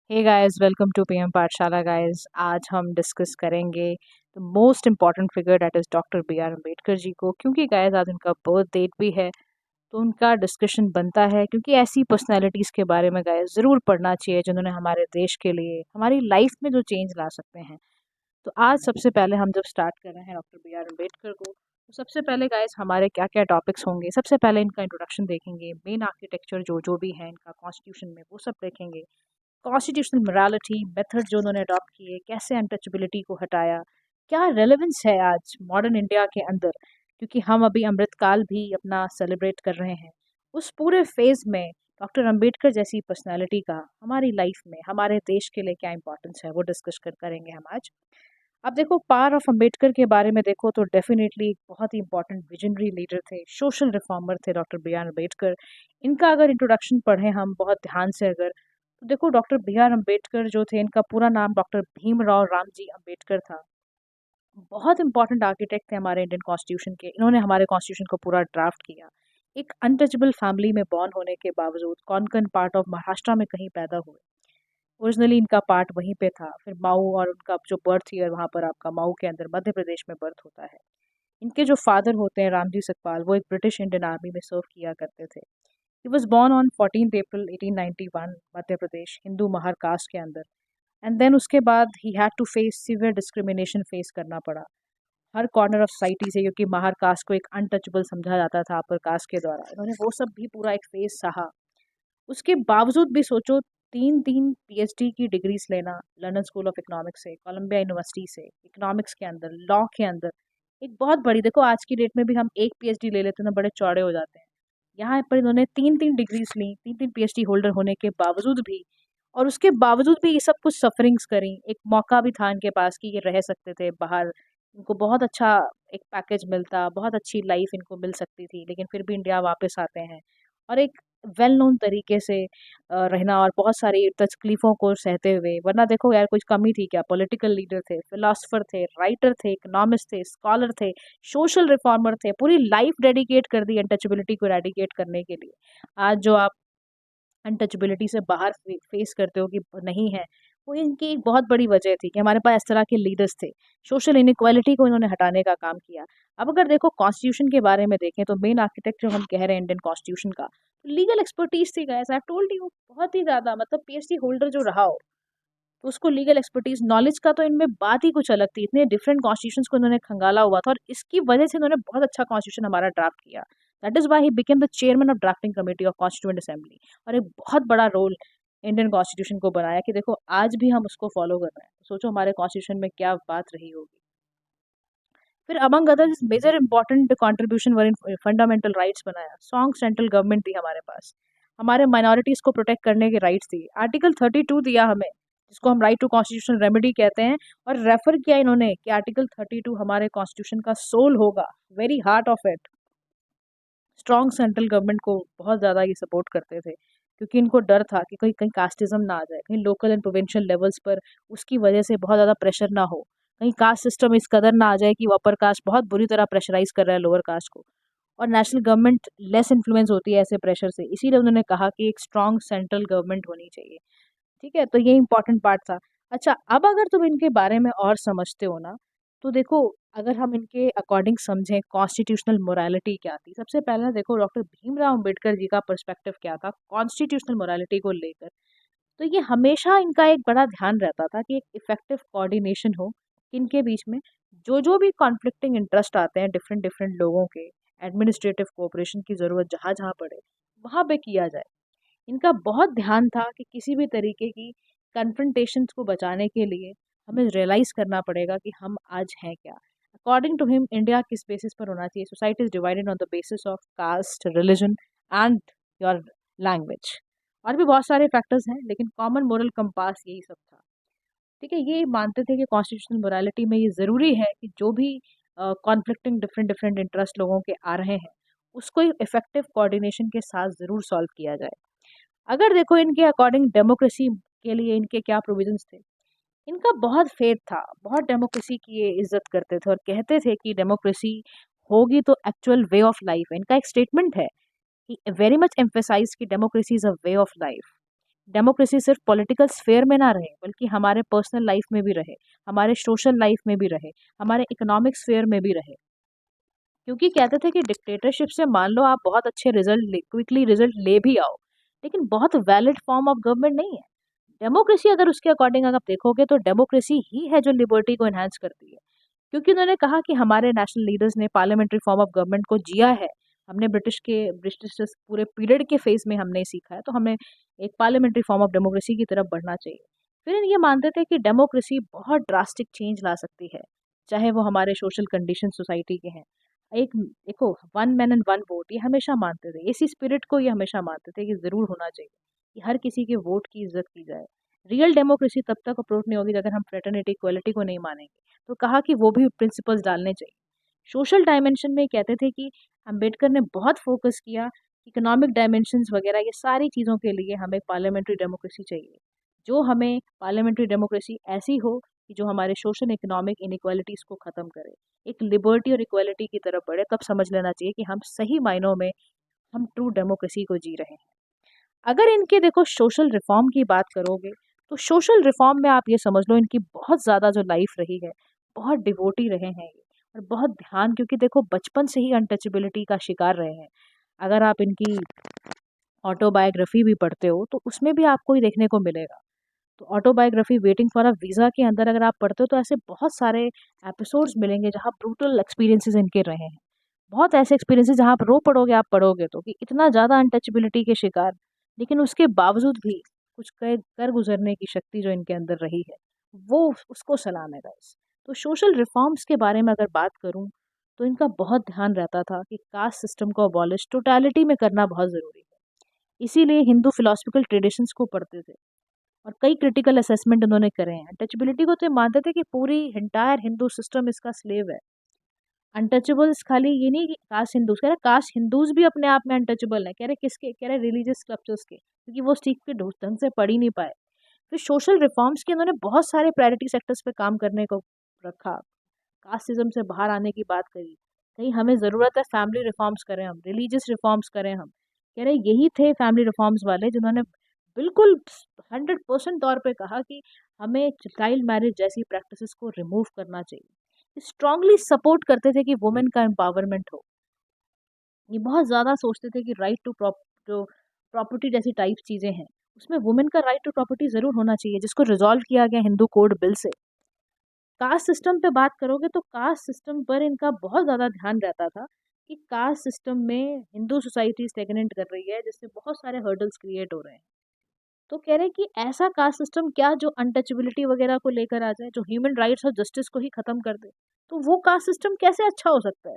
Hey guys, welcome to PM Pathshala guys. आज हम discuss करेंगे the most important figure that is doctor B R Ambedkar ji को, क्योंकि guys आज उनका बर्थ डेट भी है। तो उनका डिस्कशन बनता है, क्योंकि ऐसी पर्सनैलिटीज़ के बारे में गाइस ज़रूर पढ़ना चाहिए जिन्होंने हमारे देश के लिए हमारी लाइफ में जो चेंज ला सकते हैं। तो आज सबसे पहले हम जब स्टार्ट कर रहे हैं डॉक्टर बी आर अम्बेडकर को, तो सबसे पहले गाइस हमारे क्या क्या टॉपिक्स होंगे। सबसे पहले इनका इंट्रोडक्शन देखेंगे, मेन आर्किटेक्चर जो जो भी है इनका कॉन्स्टिट्यूशन में, वो सब देखेंगे। कॉन्स्टिट्यूशनल मोरालिटी मेथड जो उन्होंने अडॉप्ट किए, कैसे अनटचेबिलिटी को हटाया, क्या रेलेवेंस है आज मॉडर्न इंडिया के अंदर, क्योंकि हम अभी अमृतकाल भी अपना सेलिब्रेट कर रहे हैं। उस पूरे फेज़ में डॉक्टर अंबेडकर जैसी पर्सनालिटी का हमारी लाइफ में, हमारे देश के लिए क्या इंपॉर्टेंस है, वो डिस्कस करेंगे हम आज। अब देखो, पावर ऑफ अंबेडकर के बारे में देखो तो डेफिनेटली एक बहुत ही इंपॉर्टेंट विजनरी लीडर थे, सोशल रिफॉर्मर थे डॉक्टर बी आर अम्बेडकर। इनका अगर इंट्रोडक्शन पढ़ें हम बहुत ध्यान से अगर, तो देखो डॉक्टर बी आर अम्बेडकर जो थे, इनका पूरा नाम डॉक्टर भीमराव रामजी अम्बेडकर था। बहुत इंपॉर्टेंट आर्किटेक्ट थे हमारे इंडियन कॉन्स्टिट्यूशन के। इन्होंने हमारे कॉन्स्टिट्यूशन को पूरा ड्राफ्ट किया। एक अनटचेबल फैमिली में बॉर्न होने के बावजूद कौन पार्ट ऑफ महाराष्ट्र में कहीं पैदा हुए। ओरिजिनली इनका पार्ट वहीं पे था, फिर माऊ और उनका जो बर्थ ईयर वहाँ पर आपका माऊ के अंदर मध्य प्रदेश में बर्थ होता है। इनके जो फादर होते हैं रामजी सकपाल, वो एक ब्रिटिश इंडियन आर्मी में सर्व किया करते थे। He was born on 14 April 1891 Madhya Pradesh, Hindu Mahar caste के अंदर। एंड देन उसके बाद he had to face severe discrimination face करना पड़ा हर कॉर्नर ऑफ सोसाइटी से, क्योंकि महार कास्ट को एक अनटचेबल समझा जाता था अपर कास्ट के द्वारा। इन्होंने वो सब भी पूरा एक फेस सहा। उसके बावजूद भी सोचो, तीन तीन पीएचडी की डिग्रीज लेना, लंदन स्कूल ऑफ इकोनॉमिक्स से, कोलंबिया यूनिवर्सिटी से, इकोनॉमिक्स के अंदर, लॉ के अंदर। एक बहुत बड़ी, देखो आज की डेट में भी हम एक पीएचडी ले लेते हैं ना, बड़े चौड़े हो जाते हैं। यहाँ पर इन्होंने तीन तीन डिग्रीज ली, तीन तीन पीएचडी होल्डर होने के बावजूद भी। और उसके बावजूद भी ये सब कुछ सफरिंग्स करी। एक मौका भी था इनके पास कि ये रह सकते थे बाहर, इनको बहुत अच्छा एक पैकेज मिलता, बहुत अच्छी लाइफ इनको मिल सकती थी, लेकिन फिर भी इंडिया वापस आते हैं और एक वेल नोन तरीके से रहना और बहुत सारी तकलीफ़ों को सहते हुए। वरना देखो यार, कुछ कमी थी क्या? पॉलिटिकल लीडर थे, फिलोसोफर थे, राइटर थे, इकोनॉमिस्ट थे, स्कॉलर थे, सोशल रिफॉर्मर थे, पूरी लाइफ डेडिकेट कर दी अनटचेबिलिटी को एरेडिकेट करने के लिए। आज जो आप अनटचेबिलिटी से बाहर फेस करते हो कि नहीं है, वो इनकी एक बहुत बड़ी वजह थी कि हमारे पास इस तरह के लीडर्स थे। सोशल इनइक्वालिटी को इन्होंने हटाने का काम किया। अब अगर देखो कॉन्स्टिट्यूशन के बारे में देखें, तो मेन आर्किटेक्ट जो हम कह रहे हैं इंडियन कॉन्स्टिट्यूशन का, तो लीगल एक्सपर्टीज थी गाइस। आई टोल्ड यू, बहुत ही ज़्यादा, मतलब पीएचडी होल्डर जो रहा हो, तो उसको लीगल एक्सपर्टीज नॉलेज का तो इनमें बात ही कुछ अलग थी। इतने डिफरेंट कॉन्स्टिट्यूशंस को इन्होंने खंगाला हुआ था, और इसकी वजह से इन्होंने बहुत अच्छा कॉन्स्टिट्यूशन हमारा ड्राफ्ट किया। That is why he became the chairman of drafting committee of constituent assembly. और एक बहुत बड़ा रोल इंडियन कॉन्स्टिट्यूशन को बनाया कि देखो आज भी हम उसको फॉलो कर रहे हैं। तो सोचो हमारे कॉन्स्टिट्यूशन में क्या बात रही होगी। फिर among others major important contribution were in fundamental rights बनाया। सॉन्ग सेंट्रल गवर्नमेंट थी हमारे पास, हमारे माइनॉरिटीज को प्रोटेक्ट करने के राइट्स थी। आर्टिकल 32 दिया हमें, जिसको हम राइट टू कॉन्स्टिट्यूशन रेमेडी कहते हैं। और रेफर किया इन्होंने कि आर्टिकल 32 हमारे कॉन्स्टिट्यूशन का सोल होगा, very heart of it. Strong central government को बहुत ज़्यादा ये सपोर्ट करते थे, क्योंकि इनको डर था कि कहीं कहीं कास्टिज्म ना आ जाए, कहीं लोकल एंड प्रोविंशियल लेवल्स पर उसकी वजह से बहुत ज़्यादा प्रेशर ना हो, कहीं कास्ट सिस्टम इस कदर ना आ जाए कि वो अपर कास्ट बहुत बुरी तरह प्रेशराइज कर रहा है लोअर कास्ट को, और नेशनल गवर्नमेंट लेस इन्फ्लुएंस होती है ऐसे प्रेशर से। इसीलिए उन्होंने कहा कि एक स्ट्रॉन्ग सेंट्रल गवर्नमेंट होनी चाहिए। ठीक है, तो ये इंपॉर्टेंट पार्ट था। अच्छा, अब अगर तुम इनके बारे में और समझते हो ना, तो देखो, अगर हम इनके अकॉर्डिंग समझें कॉन्स्टिट्यूशनल मोरालिटी क्या थी। सबसे पहले देखो डॉक्टर भीमराव अंबेडकर जी का पर्सपेक्टिव क्या था कॉन्स्टिट्यूशनल मोरालिटी को लेकर। तो ये हमेशा इनका एक बड़ा ध्यान रहता था कि एक इफेक्टिव कोऑर्डिनेशन हो इनके बीच में। जो जो भी कॉन्फ्लिक्टिंग इंटरेस्ट आते हैं डिफरेंट डिफरेंट लोगों के, एडमिनिस्ट्रेटिव कोऑपरेशन की ज़रूरत जहाँ जहाँ पड़े वहाँ पे किया जाए। इनका बहुत ध्यान था कि किसी भी तरीके की कन्फ्रंटेशंस को बचाने के लिए हमें रियलाइज़ करना पड़ेगा कि हम आज हैं क्या। अकॉर्डिंग टू हिम, इंडिया किस बेसिस पर होना चाहिए? Society is divided on the basis of caste, religion and your language. और भी बहुत सारे फैक्टर्स हैं, लेकिन कॉमन मोरल कंपास यही सब था। ठीक है, ये मानते थे कि कॉन्स्टिट्यूशनल मोरालिटी में ये ज़रूरी है कि जो भी कॉन्फ्लिक्टिंग डिफरेंट डिफरेंट इंटरेस्ट लोगों के आ रहे हैं, उसको इफेक्टिव कोऑर्डिनेशन के साथ ज़रूर सॉल्व किया जाए। अगर देखो इनके अकॉर्डिंग डेमोक्रेसी के लिए इनके क्या प्रोविजंस थे। इनका बहुत फेथ था, बहुत डेमोक्रेसी की ये इज्जत करते थे और कहते थे कि डेमोक्रेसी होगी तो एक्चुअल वे ऑफ लाइफ है। इनका एक स्टेटमेंट है कि वेरी मच एम्फेसाइज कि democracy is a way of life. Democracy सिर्फ पॉलिटिकल स्फेयर में ना रहे, बल्कि हमारे पर्सनल लाइफ में भी रहे, हमारे सोशल लाइफ में भी रहे, हमारे इकोनॉमिक स्फेयर में भी रहे। क्योंकि कहते थे कि डिक्टेटरशिप से मान लो आप बहुत अच्छे क्विकली रिजल्ट ले भी आओ, लेकिन बहुत वैलिड फॉर्म ऑफ गवर्नमेंट नहीं है। डेमोक्रेसी अगर उसके अकॉर्डिंग अगर आप देखोगे तो डेमोक्रेसी ही है जो लिबर्टी को एनहांस करती है। क्योंकि उन्होंने कहा कि हमारे नेशनल लीडर्स ने पार्लियामेंट्री फॉर्म ऑफ गवर्नमेंट को जिया है। हमने ब्रिटिश पूरे पीरियड के फेज में हमने सीखा है, तो हमें एक पार्लियामेंट्री फॉर्म ऑफ डेमोक्रेसी की तरफ बढ़ना चाहिए। फिर ये मानते थे कि डेमोक्रेसी बहुत ड्रास्टिक चेंज ला सकती है, चाहे वो हमारे सोशल कंडीशन सोसाइटी के हैं। एक देखो, one man and one vote ये हमेशा मानते थे, इसी स्पिरिट को ये हमेशा मानते थे कि ज़रूर होना चाहिए कि हर किसी के वोट की इज्जत की जाए। रियल डेमोक्रेसी तब तक अप्रोच नहीं होगी अगर हम फ्रेटर्निटी इक्वलिटी को नहीं मानेंगे। तो कहा कि वो भी प्रिंसिपल्स डालने चाहिए। सोशल डायमेंशन में कहते थे कि अम्बेडकर ने बहुत फोकस किया, इकोनॉमिक डायमेंशंस वगैरह ये सारी चीज़ों के लिए हमें पार्लियामेंट्री डेमोक्रेसी चाहिए। जो हमें पार्लियामेंट्री डेमोक्रेसी ऐसी हो कि जो हमारे सोशल इकोनॉमिक इनइक्वालिटीज़ को ख़त्म करे, एक लिबर्टी और इक्वालिटी की तरफ बढ़े। तब समझ लेना चाहिए कि हम सही मायनों में हम ट्रू डेमोक्रेसी को जी रहे हैं। अगर इनके देखो सोशल रिफॉर्म की बात करोगे, तो सोशल रिफॉर्म में आप ये समझ लो इनकी बहुत ज़्यादा जो लाइफ रही है, बहुत डिवोटी रहे हैं ये, और बहुत ध्यान, क्योंकि देखो बचपन से ही अनटचेबिलिटी का शिकार रहे हैं। अगर आप इनकी ऑटोबायोग्राफी भी पढ़ते हो तो उसमें भी आपको ही देखने को मिलेगा। तो autobiography waiting for a visa के अंदर अगर आप पढ़ते हो तो ऐसे बहुत सारे एपिसोड्स मिलेंगे जहाँ ब्रूटल एक्सपीरियंसेस इनके रहे हैं। बहुत ऐसे एक्सपीरियंसेस जहाँ आप रो पड़ोगे, आप पढ़ोगे तो, कि इतना ज़्यादा अनटचेबिलिटी के शिकार, लेकिन उसके बावजूद भी कुछ कर गुजरने की शक्ति जो इनके अंदर रही है, वो उसको सलाम है गाइस। तो सोशल रिफॉर्म्स के बारे में अगर बात करूँ, तो इनका बहुत ध्यान रहता था कि कास्ट सिस्टम को अबॉलिश टोटलिटी में करना बहुत ज़रूरी है। इसीलिए हिंदू फिलोसफिकल ट्रेडिशंस को पढ़ते थे और कई क्रिटिकल असेसमेंट उन्होंने करे हैं। टचबिलिटी को तो ये मानते थे कि पूरी एंटायर हिंदू सिस्टम इसका स्लेव है। अनटचेबल्स खाली ये नहीं कि कास्ट हिंदूज, कह रहे कास्ट हिंदूज भी अपने आप में अनटचेबल है। कह रहे किसके, कह रहे रिलीजियस स्कल्पचर्स के, क्योंकि वो ठीक के ढंग से पढ़ ही नहीं पाए। फिर सोशल रिफॉर्म्स के उन्होंने बहुत सारे प्रायोरिटी सेक्टर्स पे काम करने को रखा। कास्टिज्म से बाहर आने की बात करी, कहीं हमें ज़रूरत है फैमिली रिफॉर्म्स करें हम, रिलीजियस रिफॉर्म्स करें हम। कह रहे यही थे फैमिली रिफॉर्म्स वाले जिन्होंने बिल्कुल 100% तौर पे कहा कि हमें चाइल्ड मैरिज जैसी प्रैक्टिसेस को रिमूव करना चाहिए। स्ट्रांगली सपोर्ट करते थे कि वुमेन का एम्पावरमेंट हो। ये बहुत ज़्यादा सोचते थे कि राइट टू जो प्रॉपर्टी जैसी टाइप चीज़ें हैं, उसमें वुमेन का राइट टू प्रॉपर्टी ज़रूर होना चाहिए, जिसको रिजॉल्व किया गया हिंदू कोड बिल से। कास्ट सिस्टम पे बात करोगे तो कास्ट सिस्टम पर इनका बहुत ज़्यादा ध्यान रहता था कि कास्ट सिस्टम में हिंदू सोसाइटी स्टेगनेंट कर रही है, जिससे बहुत सारे हर्डल्स क्रिएट हो रहे हैं। तो कह रहे हैं कि ऐसा कास्ट सिस्टम क्या जो अनटचेबिलिटी वगैरह को लेकर आ जाए, जो ह्यूमन राइट्स और जस्टिस को ही खत्म कर दे, तो वो कास्ट सिस्टम कैसे अच्छा हो सकता है।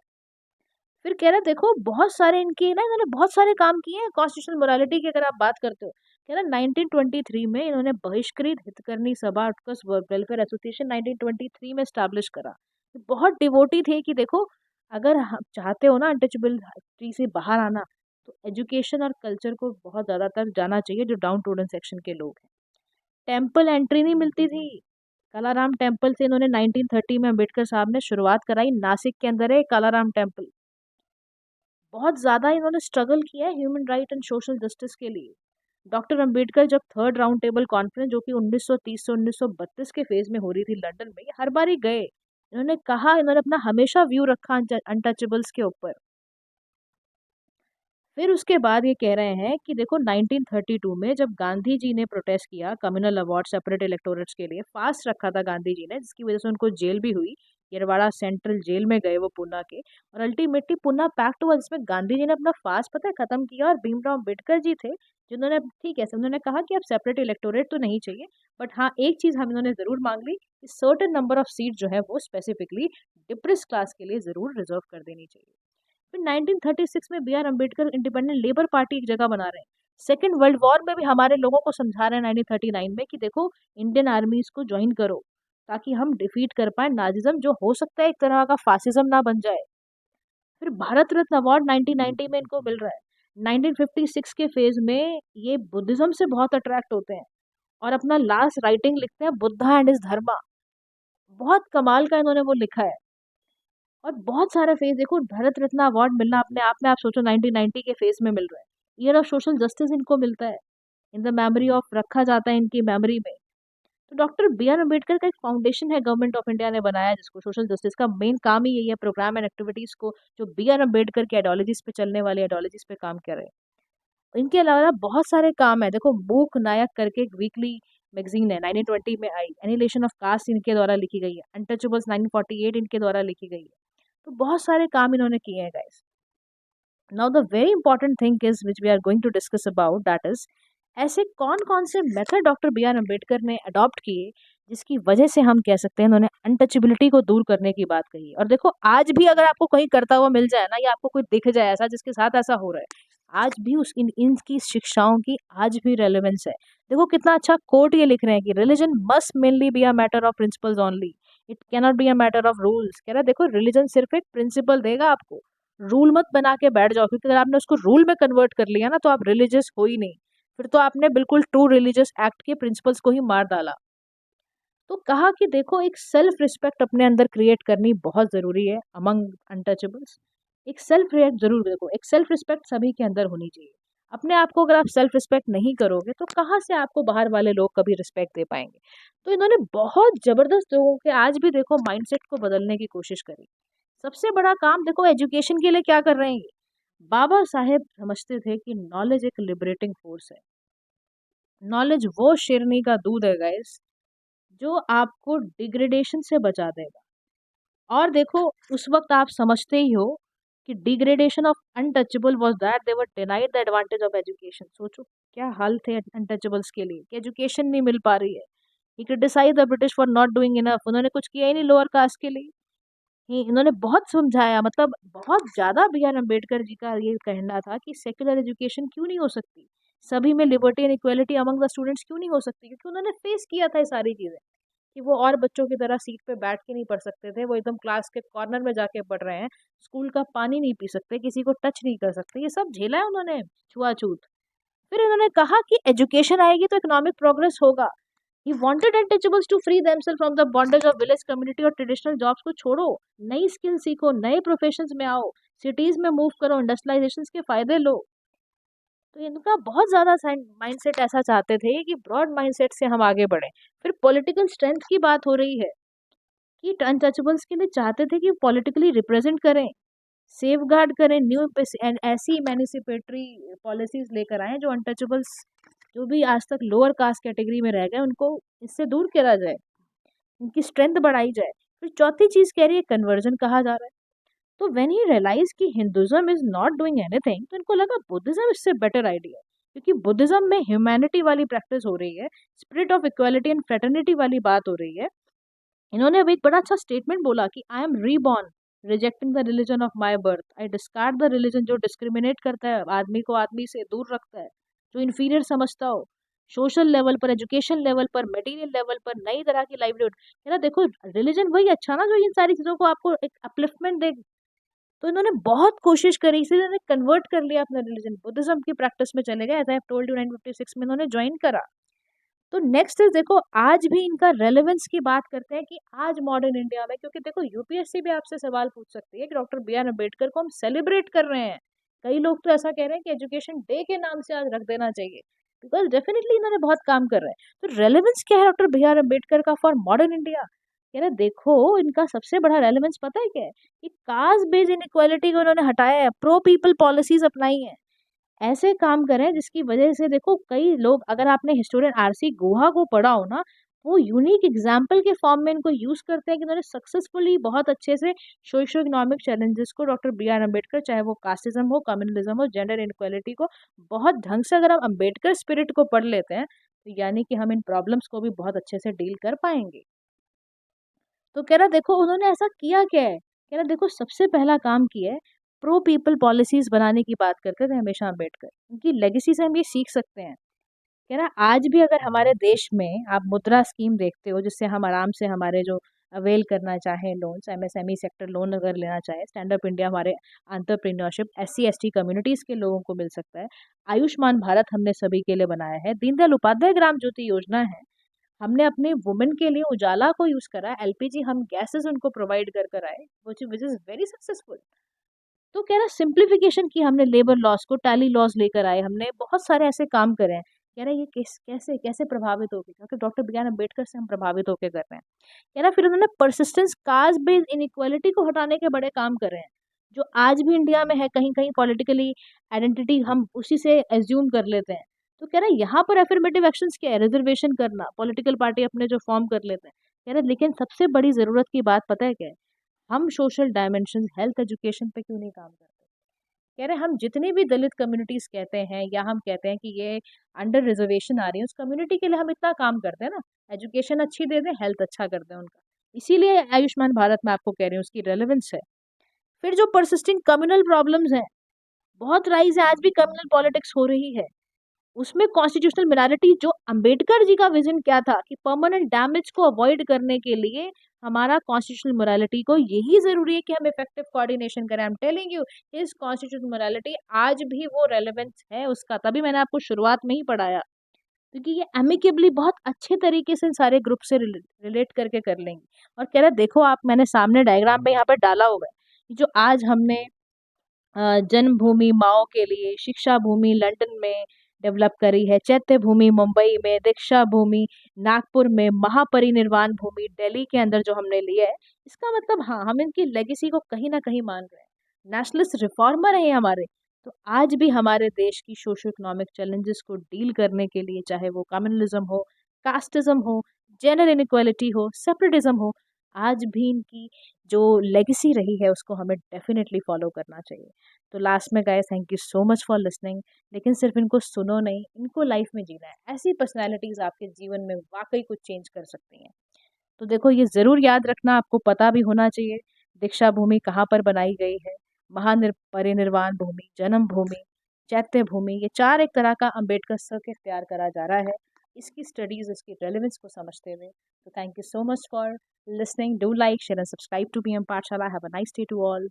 फिर कह रहा देखो बहुत सारे इनके ना, इन्होंने बहुत सारे काम किए हैं कॉन्स्टिट्यूशनल मोरालिटी की अगर आप बात करते हो। कह रहा 1923 में इन्होंने बहिष्कृत हितकर्मी सभा उत्कर्ष वेलफेयर एसोसिएशन 1923 में स्टैब्लिश करा। बहुत डिवोटी थे कि देखो, अगर हम चाहते हो ना अनटचेबिलिटी से बाहर आना, तो एजुकेशन और कल्चर को बहुत ज़्यादा तक जाना चाहिए जो डाउन टूडन सेक्शन के लोग हैं। टेम्पल एंट्री नहीं मिलती थी। कालाराम टेम्पल से इन्होंने 1930 में अम्बेडकर साहब ने शुरुआत कराई। नासिक के अंदर है कालाराम टेम्पल। बहुत ज़्यादा इन्होंने स्ट्रगल किया है human right and social justice के लिए। डॉक्टर अंबेडकर जब थर्ड राउंड टेबल कॉन्फ्रेंस जो कि 1930 से 1932 के फेज में हो रही थी लंदन में, ये हर बार ही गए। इन्होंने कहा, इन्होंने अपना हमेशा व्यू रखा अनटचेबल्स के ऊपर। फिर उसके बाद ये कह रहे हैं कि देखो 1932 में जब गांधी जी ने प्रोटेस्ट किया कम्युनल अवार्ड सेपरेट इलेक्टोरेट्स के लिए, फास्ट रखा था गांधी जी ने, जिसकी वजह से उनको जेल भी हुई। येरवाड़ा सेंट्रल जेल में गए वो पूना के, और अल्टीमेटली पूना पैक्ट हुआ जिसमें गांधी जी ने अपना फास्ट पता है खत्म किया, और भीमराव अम्बेडकर जी थे जिन्होंने ठीक है उन्होंने कहा कि अब सेपरेट इलेक्टोरेट तो नहीं चाहिए, बट हाँ एक चीज़ हम इन्होंने ज़रूर मांग ली कि सर्टेन नंबर ऑफ सीट जो है वो स्पेसिफिकली डिप्रेस क्लास के लिए ज़रूर रिजर्व कर देनी चाहिए। फिर 1936 में B R Ambedkar independent labour party एक जगह बना रहे हैं। सेकेंड वर्ल्ड वॉर में भी हमारे लोगों को समझा रहे हैं 1939 में कि देखो इंडियन आर्मीज को ज्वाइन करो, ताकि हम डिफीट कर पाए नाजिज्म, जो हो सकता है एक तरह का फासिज्म ना बन जाए। फिर भारत रत्न अवार्ड 1990 में इनको मिल रहा है। 1956 के फेज में ये बुद्धिज्म से बहुत अट्रैक्ट होते हैं और अपना लास्ट राइटिंग लिखते हैं बुद्धा एंड इज धर्मा। बहुत कमाल का इन्होंने वो लिखा है। और बहुत सारे फेज देखो, भारत रत्न अवार्ड मिलना अपने आप में आप सोचो 1990 के फेज में मिल रहा है। ईयर ऑफ सोशल जस्टिस इनको मिलता है। इन द मेमोरी ऑफ रखा जाता है इनकी मेमोरी में। तो डॉक्टर बी आर अम्बेडकर का एक फाउंडेशन है गवर्नमेंट ऑफ इंडिया ने बनाया, जिसको सोशल जस्टिस का मेन काम ही यही है, प्रोग्राम एंड एक्टिविटीज को जो बी आर अम्बेडकर के आइडियोलॉजीज पे चलने वाली आइडियोलॉजीज पे काम कर रहे हैं। इनके अलावा बहुत सारे काम है, देखो मूक नायक करके एक वीकली मैगजीन है 1920 में आई, एनिलेशन ऑफ कास्ट इनके द्वारा लिखी गई है, अनटचेबल्स 1948 इनके द्वारा लिखी गई है। तो बहुत सारे काम इन्होंने किए हैं guys. Now the very important thing is which we are going to discuss about that is ऐसे कौन कौन से method doctor B R Ambedkar ने अडॉप्ट किए जिसकी वजह से हम कह सकते हैं उन्होंने अनटचेबिलिटी को दूर करने की बात कही। और देखो आज भी अगर आपको कहीं करता हुआ मिल जाए ना, या आपको कोई दिख जाए ऐसा जिसके साथ ऐसा हो रहा है, आज भी उस इनकी शिक्षाओं की आज भी रेलेवेंस है। देखो कितना अच्छा कोट ये लिख रहे हैं कि religion must mainly be a matter of principles only, it cannot be a matter of rules. कह रहा है देखो रिलीजन सिर्फ एक प्रिंसिपल देगा आपको, रूल मत बना के बैठ जाओ, क्योंकि अगर आपने उसको रूल में कन्वर्ट कर लिया ना तो आप रिलीजियस हो ही नहीं, फिर तो आपने बिल्कुल ट्रू रिलीजियस एक्ट के प्रिंसिपल्स को ही मार डाला। तो कहा कि देखो एक सेल्फ रिस्पेक्ट अपने अंदर क्रिएट करनी बहुत ज़रूरी है अमंग अनटचेबल्स। एक सेल्फ रिस्पेक्ट जरूर, देखो एक सेल्फ रिस्पेक्ट सभी के अंदर होनी चाहिए। अपने आप को अगर आप सेल्फ रिस्पेक्ट नहीं करोगे तो कहाँ से आपको बाहर वाले लोग कभी रिस्पेक्ट दे पाएंगे। तो इन्होंने बहुत ज़बरदस्त लोगों के आज भी देखो माइंडसेट को बदलने की कोशिश करी। सबसे बड़ा काम देखो एजुकेशन के लिए क्या कर रहे हैं ये। बाबा साहेब समझते थे कि नॉलेज एक लिबरेटिंग फोर्स है। नॉलेज वो शेरनी का दूध है गाइस जो आपको डिग्रेडेशन से बचा देगा। और देखो उस वक्त आप समझते ही हो कि degradation of untouchable was that they were denied the advantage of education. सोचो क्या हाल थे अनटचेबल्स के लिए कि एजुकेशन नहीं मिल पा रही है। He criticise the British for not doing enough, उन्होंने कुछ किया ही नहीं लोअर कास्ट के लिए। इन्होंने बहुत समझाया, मतलब बहुत ज़्यादा बी आर अम्बेडकर जी का ये कहना था कि सेक्युलर एजुकेशन क्यों नहीं हो सकती, सभी में liberty and equality among the students क्यों नहीं हो सकती, क्योंकि उन्होंने फेस किया था ये सारी चीज़ें कि वो और बच्चों की तरह सीट पे बैठ के नहीं पढ़ सकते थे, वो एकदम क्लास के कॉर्नर में जाके पढ़ रहे हैं, स्कूल का पानी नहीं पी सकते, किसी को टच नहीं कर सकते, ये सब झेला है उन्होंने, छुआछूत। फिर इन्होंने कहा कि एजुकेशन आएगी तो इकोनॉमिक प्रोग्रेस होगा। He wanted untouchables to free themselves from the bondage of village community और ट्रेडिशनल जॉब्स को छोड़ो, नई स्किल सीखो, नए प्रोफेशंस में आओ, सिटीज में मूव करो, इंडस्ट्रियलाइजेशन के फायदे लो। तो इनका बहुत ज़्यादा माइंडसेट ऐसा चाहते थे कि ब्रॉड माइंडसेट से हम आगे बढ़ें। फिर पॉलिटिकल स्ट्रेंथ की बात हो रही है कि अनटचेबल्स के लिए चाहते थे कि पॉलिटिकली रिप्रेजेंट करें, सेफ गार्ड करें, न्यू ऐसी एमेंसिपेटरी पॉलिसीज लेकर आए जो अनटचेबल्स जो भी आज तक लोअर कास्ट कैटेगरी में रह गए उनको इससे दूर करा जाए, उनकी स्ट्रेंथ बढ़ाई जाए। फिर चौथी चीज़ कह रही है कन्वर्जन कहा जा रहा है। तो व्हेन ही रियलाइज कि Hinduism is not doing anything तो इनको लगा बुद्धिज्म इससे बेटर आइडिया है, क्योंकि बुद्धिज्म में ह्यूमैनिटी वाली प्रैक्टिस हो रही है, spirit of equality and fraternity वाली बात हो रही है। इन्होंने अब एक बड़ा अच्छा स्टेटमेंट बोला कि I am reborn rejecting the religion of my birth, I discard the religion जो डिस्क्रिमिनेट करता है, आदमी को आदमी से दूर रखता है, जो इन्फीरियर समझता हो, सोशल लेवल पर, एजुकेशन लेवल पर, मटेरियल लेवल पर, नई तरह की लाइवलीहुड। ना देखो रिलीजन वही अच्छा ना जो इन सारी चीज़ों को आपको एक अपलिफ्टमेंट दे। तो इन्होंने बहुत कोशिश करी, इसलिए इन्होंने कन्वर्ट कर लिया अपना रिलीजन, बुद्धिज्म की प्रैक्टिस में चले गए। एज आई टोल्ड यू 956 में इन्होंने ज्वाइन करा। तो नेक्स्ट इज देखो आज भी इनका रेलेवेंस की बात करते हैं कि आज मॉडर्न इंडिया में, क्योंकि देखो यूपीएससी भी आपसे सवाल पूछ सकती है कि डॉक्टर बी आर अम्बेडकर को हम सेलिब्रेट कर रहे हैं, कई लोग तो ऐसा कह रहे हैं कि एजुकेशन डे के नाम से आज रख देना चाहिए, बिकॉज डेफिनेटली इन्होंने बहुत काम कर रहे हैं। तो रेलेवेंस क्या है डॉक्टर बी आर अम्बेडकर का फॉर मॉडर्न इंडिया? कह रहे देखो इनका सबसे बड़ा रेलेवेंस पता है क्या है कि कास्ट बेस्ड इनइक्वालिटी को उन्होंने हटाया है, प्रो पीपल पॉलिसीज अपनाई है, ऐसे काम करें जिसकी वजह से देखो कई लोग, अगर आपने हिस्टोरियन आरसी गुहा को पढ़ा हो ना, वो यूनिक एग्जाम्पल के फॉर्म में इनको यूज करते हैं कि उन्होंने सक्सेसफुली बहुत अच्छे से सोशो इकोनॉमिक चैलेंजेस को, डॉक्टर बी आर अम्बेडकर, चाहे वो कास्टिज्म हो, कम्युनलिज्म हो, जेंडर इनक्वालिटी को बहुत ढंग से अगर हम अम्बेडकर स्पिरिट को पढ़ लेते हैं तो यानी कि हम इन प्रॉब्लम्स को भी बहुत अच्छे से डील कर पाएंगे। तो कह रहा देखो उन्होंने ऐसा किया क्या है, कह रहा देखो सबसे पहला काम किया है प्रो पीपल पॉलिसीज बनाने की बात करते थे हमेशा अम्बेडकर, उनकी लेगेसी से हम ये सीख सकते हैं। कह रहा आज भी अगर हमारे देश में आप मुद्रा स्कीम देखते हो जिससे हम आराम से हमारे जो अवेल करना चाहें लोन्स, एमएसएमई सेक्टर लोन अगर लेना चाहे, स्टैंड अप इंडिया हमारे एंटरप्रेन्योरशिप एससी एसटी कम्युनिटीज़ के लोगों को मिल सकता है, आयुष्मान भारत हमने सभी के लिए बनाया है, दीनदयाल उपाध्याय ग्राम ज्योति योजना है, हमने अपने वुमेन के लिए उजाला को यूज़ करा, एलपीजी हम गैसेस उनको प्रोवाइड कर कर आए, विच इज़ वेरी सक्सेसफुल। तो कह रहा सिंप्लीफिकेशन की हमने, लेबर लॉस को टैली लॉस लेकर आए, हमने बहुत सारे ऐसे काम करे हैं कह रहा है ये कैसे कैसे प्रभावित होगी, क्योंकि डॉक्टर बी आर अम्बेडकर से हम प्रभावित होकर कर रहे हैं। कह रहा है फिर उन्होंने परसिस्टेंस कास्ट बेस्ड इनइक्वालिटी को हटाने के बड़े काम कर रहे हैं, जो आज भी इंडिया में है। कहीं कहीं पॉलिटिकली आइडेंटिटी हम उसी से एज्यूम कर लेते हैं। तो कह रहा है यहाँ पर एफर्मेटिव एक्शंस क्या है, रिजर्वेशन करना, पॉलिटिकल पार्टी अपने जो फॉर्म कर लेते हैं। कह रहे लेकिन सबसे बड़ी जरूरत की बात पता है क्या है, हम सोशल डायमेंशन हेल्थ एजुकेशन पे क्यों नहीं काम करते। कह रहे हम जितनी भी दलित कम्युनिटीज कहते हैं या हम कहते हैं कि ये अंडर रिजर्वेशन आ रही है, उस कम्युनिटी के लिए हम इतना काम करते हैं ना, एजुकेशन अच्छी दे दें, हेल्थ अच्छा कर दें उनका। इसीलिए आयुष्मान भारत मैं आपको कह रही हूँ उसकी रेलेवेंस है। फिर जो परसिस्टिंग कम्युनल प्रॉब्लम्स हैं, बहुत राइज है, आज भी कम्युनल पॉलिटिक्स हो रही है। उसमें कॉन्स्टिट्यूशनल मिनॉरिटी, जो अंबेडकर जी का विजन क्या था कि परमानेंट डैमेज को अवॉइड करने के लिए हमारा कॉन्स्टिट्यूशनल मोरालिटी को यही जरूरी है कि हम इफेक्टिव कोऑर्डिनेशन करें। आई एम टेलिंग यू, इस कॉन्स्टिट्यूशनल मोरालिटी आज भी वो रेलेवेंस है उसका, तभी मैंने आपको शुरुआत में ही पढ़ाया, क्योंकि ये एमिकेबली बहुत अच्छे तरीके से इन सारे ग्रुप से रिलेट करके कर लेंगे। और कह रहे देखो आप, मैंने सामने डायग्राम में यहाँ पर डाला हुआ है, जो आज हमने जन्मभूमि माओ के लिए, शिक्षा भूमि लंदन में डेवलप करी है, चैत्य भूमि मुंबई में, दीक्षा भूमि नागपुर में, महापरिनिर्वाण भूमि दिल्ली के अंदर जो हमने लिया है। इसका मतलब हाँ, हम इनकी लेगेसी को कहीं ना कहीं मान रहे हैं। नेशनलिस्ट रिफॉर्मर हैं ये हमारे। तो आज भी हमारे देश की सोशो इकोनॉमिक चैलेंजेस को डील करने के लिए, चाहे वो कम्युनलिज्म हो, कास्टिज्म हो, जेंडर इनइक्वालिटी हो, सेपरेटिज्म हो, आज भी इनकी जो लेगेसी रही है उसको हमें डेफिनेटली फॉलो करना चाहिए। तो लास्ट में guys, thank you so much for listening. लेकिन सिर्फ इनको सुनो नहीं, इनको लाइफ में जीना है। ऐसी पर्सनैलिटीज़ आपके जीवन में वाकई कुछ चेंज कर सकती हैं। तो देखो, ये ज़रूर याद रखना, आपको पता भी होना चाहिए दीक्षा भूमि कहाँ पर बनाई गई है, महापरिनिर्वाण भूमि, जन्म भूमि, चैत्य भूमि, ये चार एक तरह का अम्बेडकर सर्किट तैयार करा जा रहा है इसकी स्टडीज़, इसकी रेलिवेंस को समझते हुए। तो thank you so much for listening. Do like, share, and subscribe to PM Pathshala. Have a nice day to all.